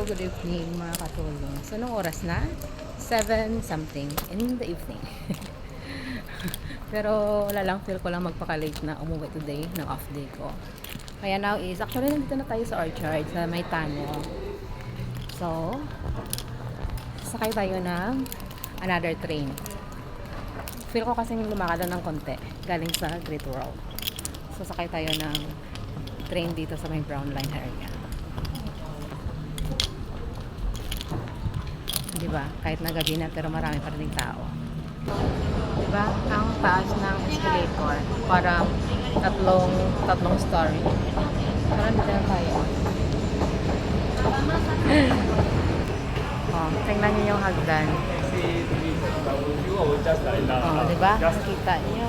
good evening mga katulong. So, nung oras na? 7 something in the evening. Pero wala lang, feel ko lang magpaka-late na umuwi today ng off day ko. Kaya now is, actually nandito na tayo sa Orchard, sa may tunnel. So, sakay tayo ng another train. Feel ko kasing lumakad ng konti, galing sa Great World. So, sakay tayo ng train dito sa may Brown Line area. Diba? Kahit na gabi na, pero marami pa rin tao. Diba? Ang taas ng escalator. Parang tatlong story. Parang dito na tayo. Oh, tingnan nyo yung hagdan. Oh, diba? Nakita nyo.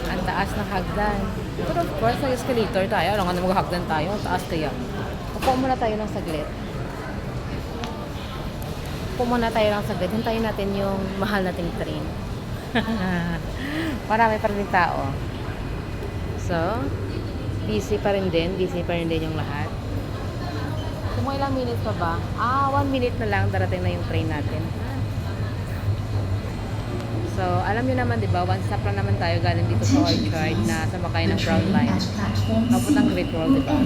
Ang taas ng hagdan. Pero of course, nag-escalator tayo. Alam nga na mag-hagdan tayo. Ang taas kaya. Upo muna tayo ng saglit. Pumuna tayo lang saglit. Hintayin natin yung mahal nating train. Marami pa rin tao. So, busy pa rin din yung lahat. So, mga ilang minutes pa ba? 1 minute na lang darating na yung train natin. So, alam nyo naman, diba? One stop lang naman tayo galing dito sa Orchard na sumakay ng Brown Line. Papuntang Great World, diba?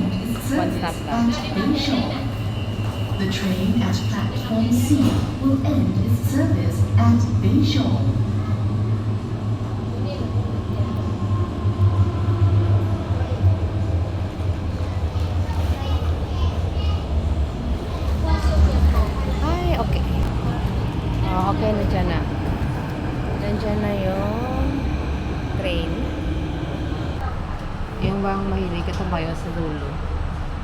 One stop lang. The train at platform C will end its service at Bayshore. Ay, okay. Oh, okay, nandiyan na. Nandiyan na yung train. Yung bang mahilig ka tumayo sa dulo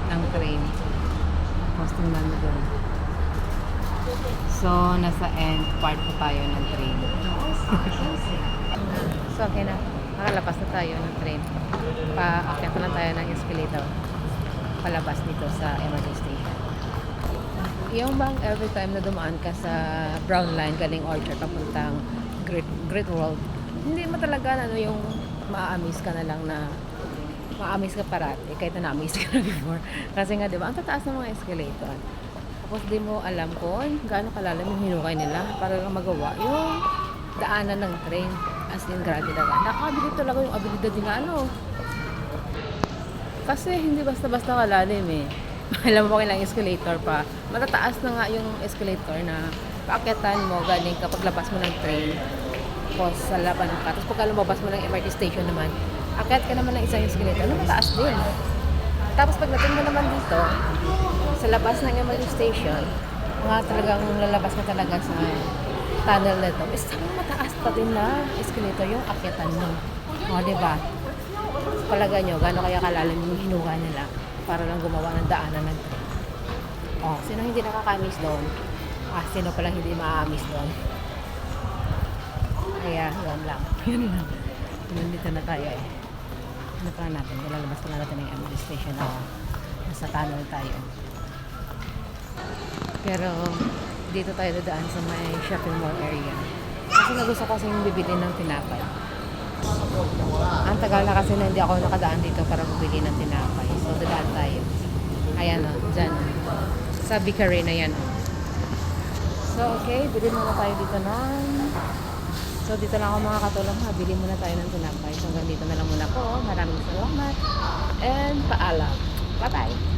ng train. Hosting namin doon. So, nasa end part po tayo ng train. So, okay na. Nakalabas na tayo ng train. Paakyat na lang tayo ng escalator. Palabas dito sa MRT station. Yung bang every time na dumaan ka sa Brown Line galing Orchard papuntang Great World, hindi mo talaga yung maa-amaze ka na lang na ma-amaze ka parati kahit na na-amaze ka na before. Kasi nga, di ba, ang tataas ng mga escalator. Tapos di mo alam kung gaano kalalim yung hinukay nila para lang magawa yung daanan ng train. As in, grabe talaga. Nakakabilib talaga yung abilidad nila, Kasi hindi basta-basta kalalim eh. Alam mo, kailang escalator pa. Matataas na nga yung escalator na paakyatan mo galing kapag labas mo ng train. Tapos sa laban ka. Tapos pagka lumabas mo ng MRT station naman, akyat ka naman ng isang escalator na mataas din. Tapos pagdating mo naman dito, sa labas ng MRT station, mga talagang lalabas ka talaga sa tunnel na ito, is mataas pa din na escalator yung akyatan mo. O, diba? Palagay nyo, gano'n kaya kalalim yung hinuha nila para lang gumawa ng daanan ng train. O, sino hindi nakaka-miss doon? Sino palang hindi ma-miss doon? Kaya, yun lang. Yun lang. Nandito na tayo eh. Ano pa natin? Ilalabas pa natin ng MRT station na nasa tunnel tayo. Pero dito tayo dadaan sa may shopping mall area. Kasi gusto ko kasing bibili ng tinapay. Ang tagal na kasi na hindi ako nakadaan dito para bibili ng tinapay. So dadaan tayo. Ayan o, dyan. Sa bakery na yan. So okay, bili muna tayo dito ng... So, dito lang ako mga katulong ha. Bili muna tayo ng tinapay. So, hanggang dito na lang muna po. Maraming salamat. And paalam. Bye-bye.